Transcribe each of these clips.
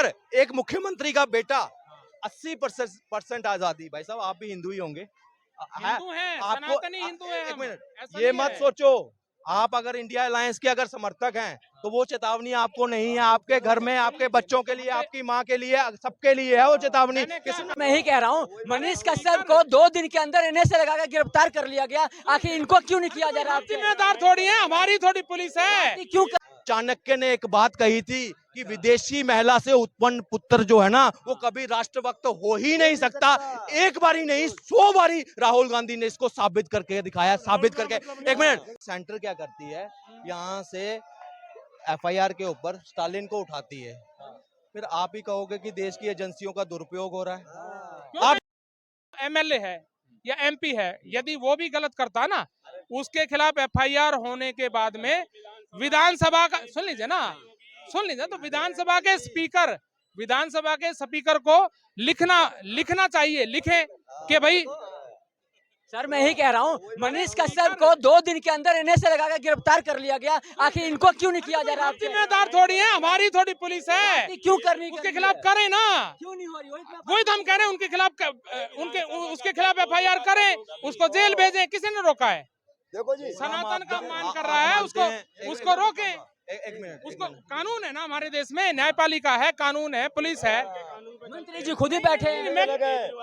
मगर एक मुख्यमंत्री का बेटा 80% आजादी। भाई साहब आप भी हिंदू ही होंगे, हिंदू हैं, आपको सनातनी हिंदू हैं एक हम। मिनट ऐसा ये नहीं मत है। सोचो, आप अगर इंडिया अलायंस के अगर समर्थक हैं तो वो चेतावनी आपको नहीं है, आपके घर में, आपके बच्चों के लिए, आपकी माँ के लिए, सबके लिए है वो चेतावनी। मैं ही कह रहा हूँ, मनीष कश्यप को 2 दिन के अंदर एनएसए लगाकर गिरफ्तार कर लिया गया। आखिर इनको क्यों नहीं किया जा रहा? जिम्मेदार थोड़ी है, हमारी थोड़ी पुलिस है। क्यों चाणक्य ने एक बात कही थी कि विदेशी महिला से उत्पन्न पुत्र जो है ना वो कभी राष्ट्रभक्त हो ही नहीं सकता। एक बारी नहीं 100 बारी राहुल गांधी ने इसको साबित करके दिखाया, साबित करके। एक मिनट, सेंटर क्या करती है, यहाँ से एफआईआर के ऊपर स्टालिन को उठाती है, फिर आप ही कहोगे कि देश की एजेंसियों का दुरुपयोग हो रहा है। आप एमएलए है या एमपी है, यदि वो भी गलत करता ना, उसके खिलाफ एफआईआर होने के बाद में विधानसभा का सुन लीजिए तो विधानसभा के स्पीकर को लिखना चाहिए, लिखे कि भाई। सर मैं ही कह रहा हूँ, मनीष कश्यप को 2 दिन के अंदर एनएसए लगाकर गिरफ्तार कर लिया गया। आखिर इनको क्यों नहीं किया जा रहा? जिम्मेदार थोड़ी है, हमारी थोड़ी पुलिस है। क्यों करनी? उसके खिलाफ करें ना, क्यों नहीं हो रही? वही तो हम कह रहे हैं, उसके खिलाफ एफआईआर करें, उसको जेल भेजें। किसी ने रोका है? देखो जी, सनातन का मान कर रहा है, उसको रोकें। एक मिनट, उसको कानून है ना, हमारे देश में न्यायपालिका है, कानून है, पुलिस है। मंत्री जी खुद ही बैठे हैं।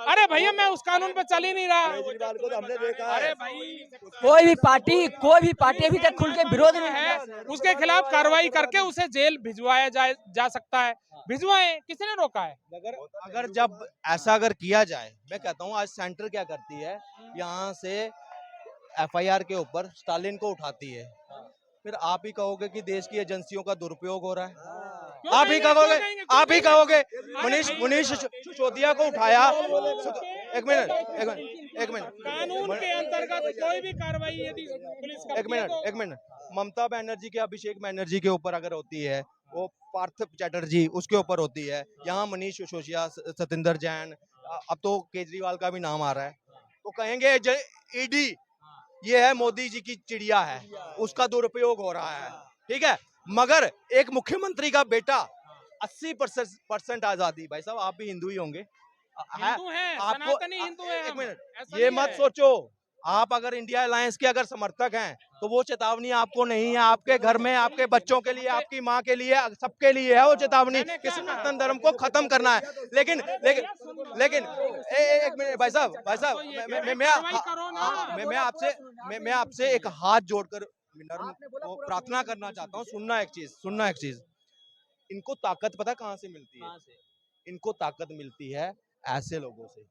अरे भैया मैं उस कानून पे चल ही नहीं रहा। केजरीवाल को तो हमने देखा है। अरे भाई कोई भी पार्टी अभी तक खुल के विरोध नहीं है, उसके खिलाफ कार्रवाई करके उसे जेल भिजवाया जा सकता है। भिजवाएं, किसी ने रोका है? अगर जब ऐसा अगर किया जाए, मैं कहता हूँ आज सेंटर क्या करती है, यहाँ से एफआईआर के ऊपर स्टालिन को उठाती है, फिर आप ही कहोगे कि देश की एजेंसियों का दुरुपयोग हो रहा है। आप ही कहोगे मुनीश सिसोदिया को उठाया। एक मिनट कानून के अंतर्गत कोई भी कार्रवाई यदि पुलिस करती है तो... एक मिनट ममता बनर्जी के, अभिषेक बनर्जी के ऊपर अगर होती है, वो पार्थ चैटर्जी उसके ऊपर होती है, यहाँ मनीष सिसोदिया, सतिंदर जैन, अब तो केजरीवाल का भी नाम आ रहा है, तो कहेंगे ईडी ये है मोदी जी की चिड़िया है, उसका दुरुपयोग हो रहा है। ठीक है, मगर एक मुख्यमंत्री का बेटा 80% आजादी। भाई साहब आप भी हिंदू ही होंगे, हिंदू हैं, सनातनी हिंदू हैं एक हम। मिनट ये मत सोचो, आप अगर इंडिया अलायंस के अगर समर्थक हैं तो वो चेतावनी आपको नहीं है, आपके घर में, आपके बच्चों के लिए, आपकी माँ के लिए, सबके लिए है वो चेतावनी कि सनातन धर्म को खत्म करना है। लेकिन एक मिनट भाई साहब मैं आपसे एक हाथ जोड़कर प्रार्थना करना चाहता हूँ। सुनना एक चीज, इनको ताकत पता कहाँ से मिलती है? इनको ताकत मिलती है ऐसे लोगों से,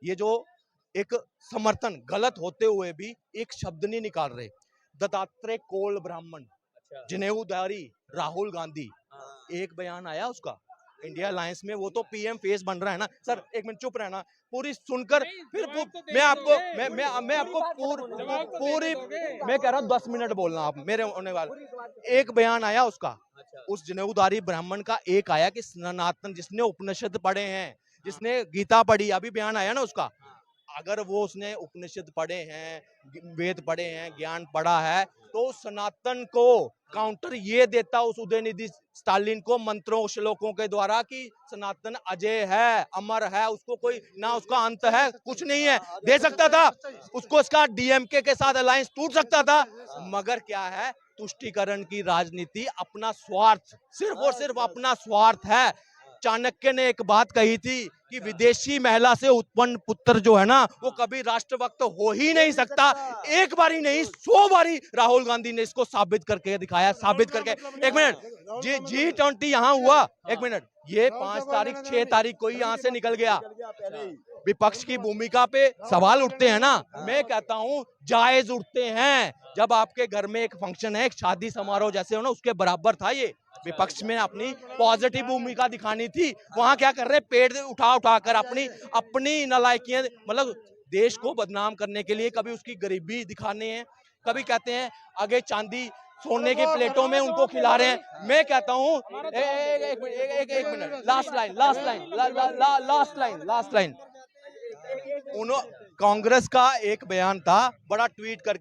ये जो एक समर्थन गलत होते हुए भी एक शब्द नहीं निकाल रहे। दत्तात्रेय कोल ब्राह्मण, जनेऊधारी राहुल गांधी, एक बयान आया उसका इंडिया अलायंस में, वो तो पीएम फेस बन रहा है ना। सर एक मिनट चुप रहना, पूरी सुनकर फिर मैं आपको पूरी मैं कह रहा हूँ 10 मिनट बोलना आप मेरे होने वाले। एक बयान आया उसका, उस जनेऊधारी ब्राह्मण का एक आया कि सनातन, जिसने उपनिषद पढ़े हैं, जिसने गीता पढ़ी, अभी बयान आया ना उसका, अगर वो उसने उपनिषद पढ़े हैं, वेद पढ़े हैं, ज्ञान पढ़ा है, तो सनातन को काउंटर ये देता उस उदयनिधि स्टालिन को मंत्रों श्लोकों के द्वारा कि सनातन अजय है, अमर है, उसको कोई ना उसका अंत है, कुछ नहीं है, दे सकता था उसको। इसका डीएमके के साथ अलायंस टूट सकता था, मगर क्या है, तुष्टीकरण की राजनीति, अपना स्वार्थ, सिर्फ और सिर्फ अपना स्वार्थ है। चाणक्य ने एक बात कही थी कि विदेशी महिला से उत्पन्न पुत्र जो है ना वो कभी राष्ट्रभक्त हो ही नहीं सकता। एक बारी नहीं 100 बारी राहुल गांधी ने इसको साबित करके दिखाया, साबित करके। एक मिनट, G20 यहाँ हुआ, एक मिनट, ये 5 तारीख 6 तारीख को ही यहाँ से निकल गया। विपक्ष की भूमिका पे सवाल उठते हैं ना, मैं कहता हूँ जायज उठते हैं। जब आपके घर में एक फंक्शन है, एक शादी समारोह जैसे हो ना, उसके बराबर था ये। विपक्ष में अपनी पॉजिटिव भूमिका दिखानी थी, वहां क्या कर रहे, पेड़ उठा कर अपनी नालायकियां, मतलब देश को बदनाम करने के लिए। कभी उसकी गरीबी दिखाने हैं, कभी कहते हैं आगे चांदी सोने की प्लेटों में उनको खिला रहे हैं। मैं कहता हूँ एक मिनट, लास्ट लाइन कांग्रेस का एक बयान था, बड़ा ट्वीट कर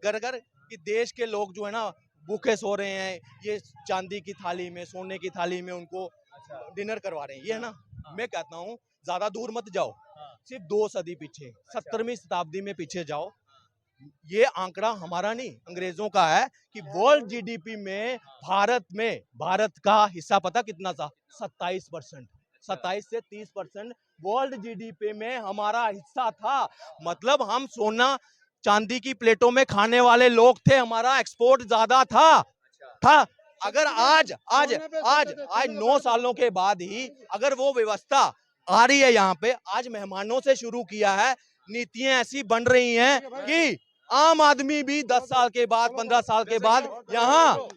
कि देश के लोग जो है ना भूखे सो रहे हैं, ये चांदी की थाली में, सोने की थाली में उनको डिनर करवा रहे हैं, ये है ना। मैं कहता हूँ ज्यादा दूर मत जाओ, सिर्फ 2 सदी पीछे, 17वीं शताब्दी में पीछे जाओ। ये आंकड़ा हमारा नहीं, अंग्रेजों का है कि वर्ल्ड जीडीपी में भारत का हिस्सा पता कितना था? 27%। 27 से 30% वर्ल्ड जीडीपी में हमारा हिस्सा था। मतलब हम सोना चांदी की प्लेटों में खाने वाले लोग थे, हमारा एक्सपोर्ट ज्यादा था। अगर आज 9 सालों के बाद ही अगर वो व्यवस्था आ रही है यहाँ पे, आज मेहमानों से शुरू किया है, नीतियां ऐसी बन रही हैं कि आम आदमी भी 10 साल के बाद, 15 साल के बाद यहाँ